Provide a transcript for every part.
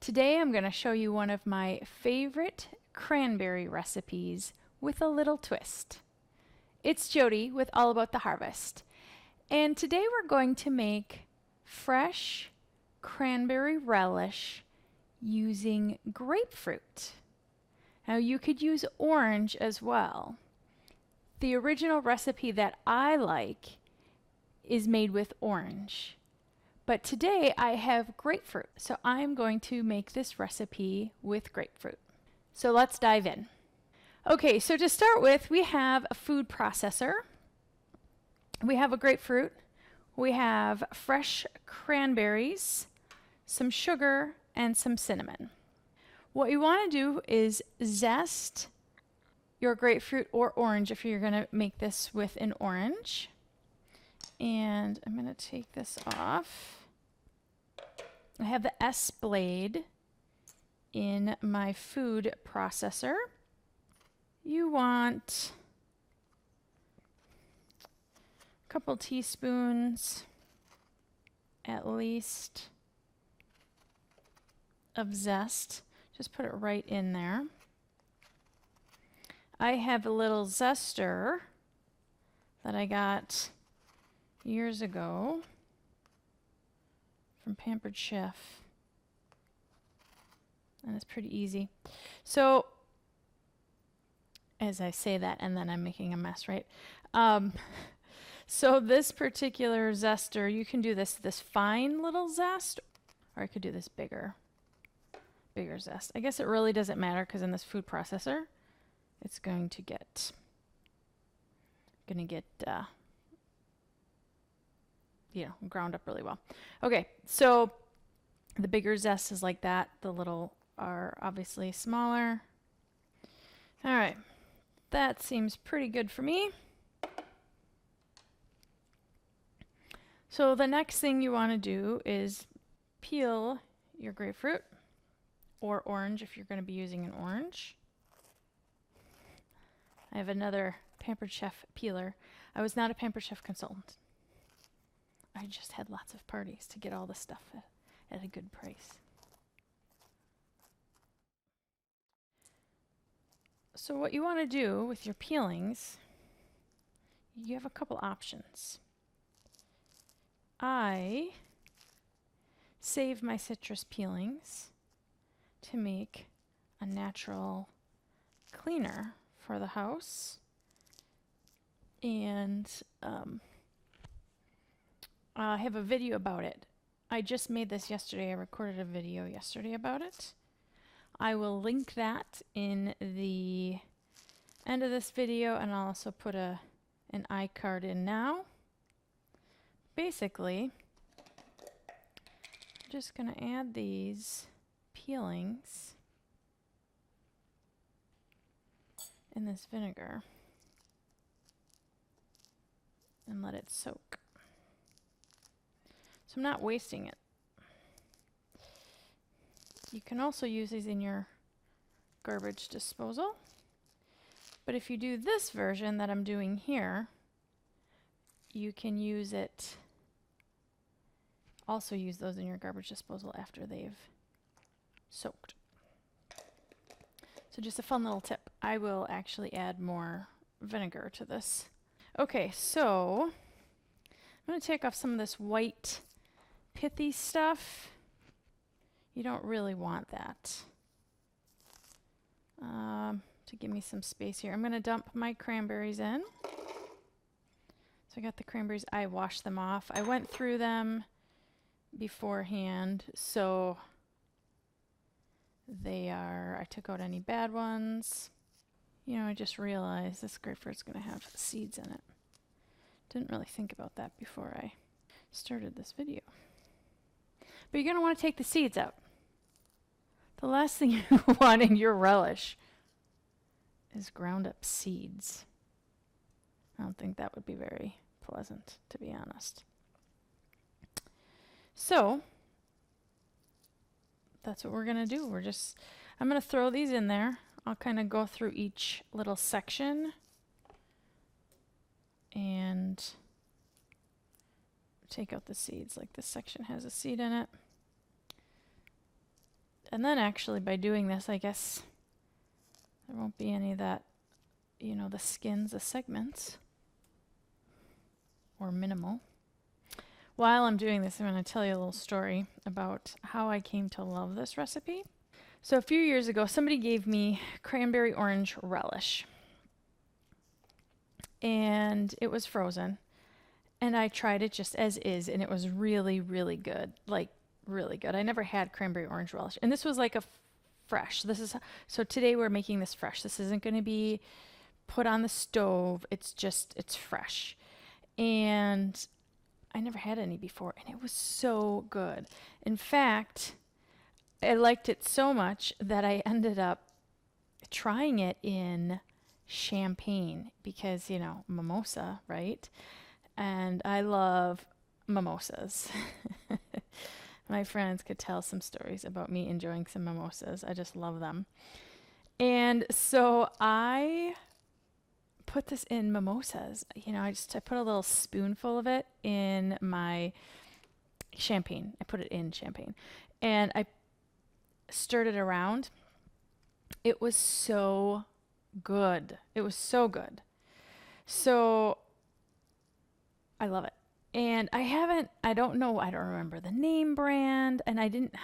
Today I'm going to show you one of my favorite cranberry recipes with a little twist. It's Jody with All About the Harvest, and today we're going to make fresh cranberry relish using grapefruit. Now you could use orange as well. The original recipe that I like is made with orange. But today I have grapefruit, so I'm going to make this recipe with grapefruit. So let's dive in. Okay, so to start with, we have a food processor. We have a grapefruit. We have fresh cranberries, some sugar, and some cinnamon. What you want to do is zest your grapefruit or orange if you're going to make this with an orange. And I'm going to take this off. I have the S blade in my food processor. You want a couple teaspoons at least of zest. Just put it right in there. I have a little zester that I got years ago from Pampered Chef, and it's pretty easy. So as I say that, and then I'm making a mess, right? So this particular zester, you can do this fine little zest, or I could do this bigger zest. I guess it really doesn't matter because in this food processor, it's going to get ground up really well. Okay, so the bigger zest is like that. The little are obviously smaller. All right, that seems pretty good for me. So the next thing you want to do is peel your grapefruit or orange if you're going to be using an orange. I have another Pampered Chef peeler. I was not a Pampered Chef consultant. I just had lots of parties to get all the stuff at a good price. So what you want to do with your peelings, you have a couple options. I save my citrus peelings to make a natural cleaner for the house. And I have a video about it. I just made this yesterday. I recorded a video yesterday about it. I will link that in the end of this video, and I'll also put an iCard in now. Basically, I'm just going to add these peelings in this vinegar and let it soak. So I'm not wasting it. You can also use these in your garbage disposal. But if you do this version that I'm doing here, you can use it, also use those in your garbage disposal after they've soaked. So just a fun little tip. I will actually add more vinegar to this. Okay, so I'm going to take off some of this white pithy stuff. You don't really want that. To give me some space here, I'm going to dump my cranberries in. So I got the cranberries. I washed them off. I went through them beforehand, so I took out any bad ones. You know, I just realized this grapefruit's going to have seeds in it. Didn't really think about that before I started this video. But you're going to want to take the seeds out. The last thing you want in your relish is ground up seeds. I don't think that would be very pleasant, to be honest. So that's what we're going to do. I'm going to throw these in there. I'll kind of go through each little section and take out the seeds. Like this section has a seed in it. And then actually by doing this, I guess there won't be any of that, you know, the skins, the segments, or minimal. While I'm doing this, I'm going to tell you a little story about how I came to love this recipe. So a few years ago, somebody gave me cranberry orange relish. And it was frozen. And I tried it just as is, and it was really, really good. Like, really good. I never had cranberry orange relish. And this was like a fresh. So today we're making this fresh. This isn't going to be put on the stove. It's fresh. And I never had any before, and it was so good. In fact, I liked it so much that I ended up trying it in champagne because, you know, mimosa, right? And I love mimosas. My friends could tell some stories about me enjoying some mimosas. I just love them. And so I put this in mimosas. You know, I put a little spoonful of it in my champagne. I put it in champagne. And I stirred it around. It was so good. It was so good. So I love it. And I don't remember the name brand, and I didn't,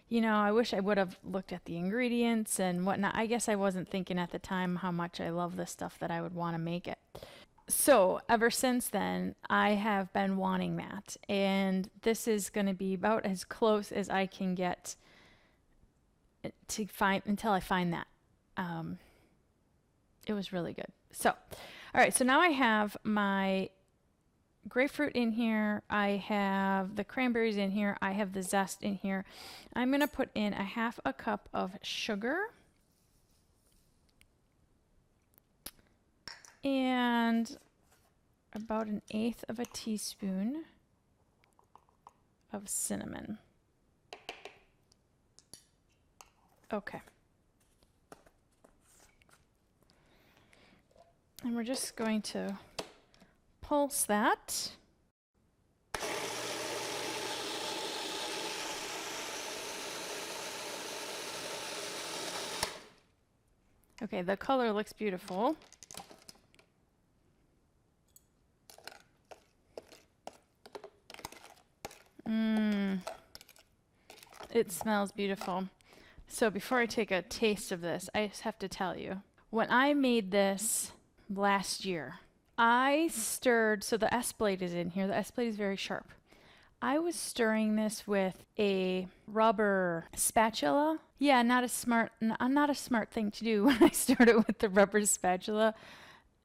you know, I wish I would have looked at the ingredients and whatnot. I guess I wasn't thinking at the time how much I love this stuff that I would want to make it. So ever since then, I have been wanting that. And this is going to be about as close as I can get to find until I find that. It was really good. So, all right. So now I have my grapefruit in here. I have the cranberries in here. I have the zest in here. I'm going to put in a half a cup of sugar. And about 1/8 of a teaspoon of cinnamon. Okay. And we're just going to pulse that. Okay, the color looks beautiful. It smells beautiful. So before I take a taste of this, I just have to tell you, when I made this last year, I stirred, so the S blade is in here. The S blade is very sharp. I was stirring this with a rubber spatula. Yeah, not a smart thing to do when I stirred it with the rubber spatula.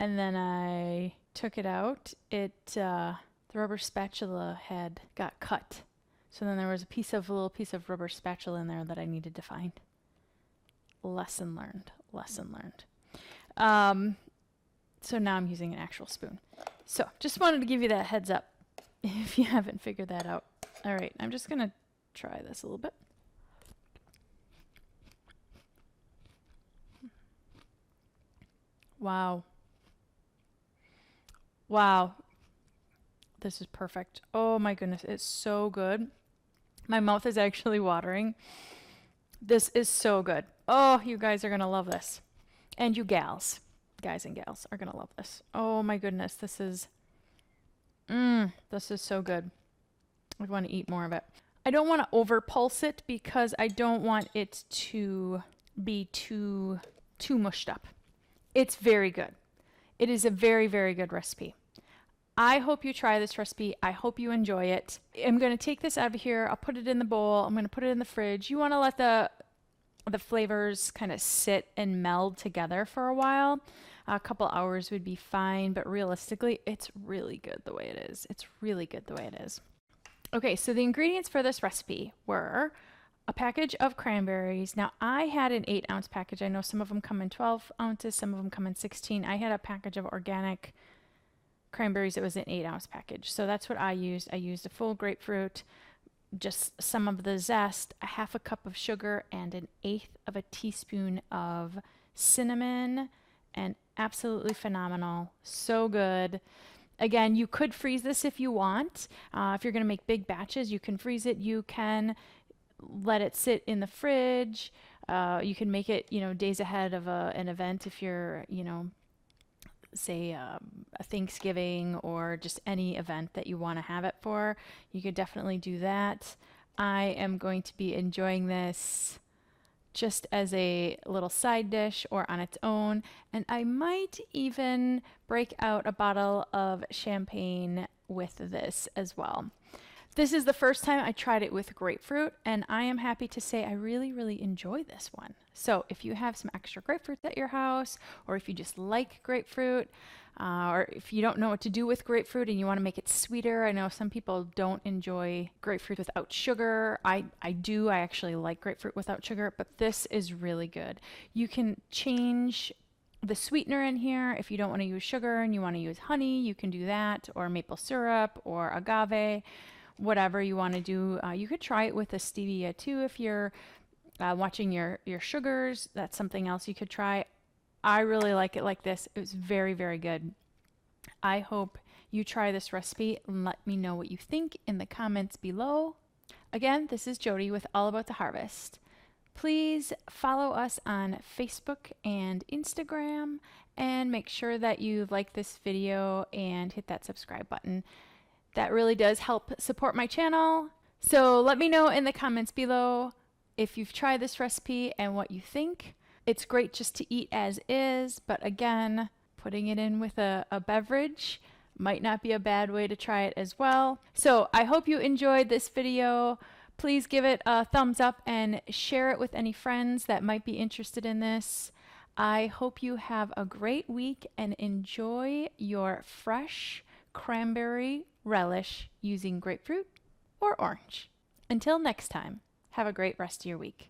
And then I took it out. The rubber spatula had got cut. So then there was a little piece of rubber spatula in there that I needed to find. Lesson learned. Lesson learned. So now I'm using an actual spoon. So just wanted to give you that heads up if you haven't figured that out. All right, I'm just going to try this a little bit. Wow. Wow. This is perfect. Oh my goodness, it's so good. My mouth is actually watering. This is so good. Oh, you guys are going to love this. And you guys and gals are going to love this. Oh my goodness, this is so good. I want to eat more of it. I don't want to over pulse it because I don't want it to be too mushed up. It's very good. It is a very, very good recipe. I hope you try this recipe. I hope you enjoy it. I'm going to take this out of here. I'll put it in the bowl. I'm going to put it in the fridge. You want to let the flavors kind of sit and meld together for a while. A couple hours would be fine, but realistically, it's really good the way it is. It's really good the way it is. Okay, so the ingredients for this recipe were a package of cranberries. Now, I had an 8-ounce package. I know some of them come in 12 ounces, some of them come in 16. I had a package of organic cranberries. It was an 8-ounce package. So that's what I used. I used a full grapefruit, just some of the zest, a half a cup of sugar, and 1/8 of a teaspoon of cinnamon, and absolutely phenomenal. So good. Again, you could freeze this if you want. If you're going to make big batches, you can freeze it. You can let it sit in the fridge. You can make it, days ahead of an event if you're, say a Thanksgiving or just any event that you want to have it for. You could definitely do that. I am going to be enjoying this just as a little side dish or on its own, and I might even break out a bottle of champagne with this as well. This is the first time I tried it with grapefruit, and I am happy to say I really, really enjoy this one. So if you have some extra grapefruit at your house, or if you just like grapefruit, or if you don't know what to do with grapefruit and you want to make it sweeter, I know some people don't enjoy grapefruit without sugar. I do. I actually like grapefruit without sugar, but this is really good. You can change the sweetener in here. If you don't want to use sugar and you want to use honey, you can do that, or maple syrup, or agave, whatever you want to do. You could try it with a stevia too if you're watching your sugars. That's something else you could try. I really like it like this. It was very, very good. I hope you try this recipe and let me know what you think in the comments below. Again, this is Jody with All About the Harvest. Please follow us on Facebook and Instagram, and make sure that you like this video and hit that subscribe button. That really does help support my channel. So let me know in the comments below if you've tried this recipe and what you think. It's great just to eat as is, but again, putting it in with a beverage might not be a bad way to try it as well. So I hope you enjoyed this video. Please give it a thumbs up and share it with any friends that might be interested in this. I hope you have a great week and enjoy your fresh cranberry relish using grapefruit or orange. Until next time, have a great rest of your week.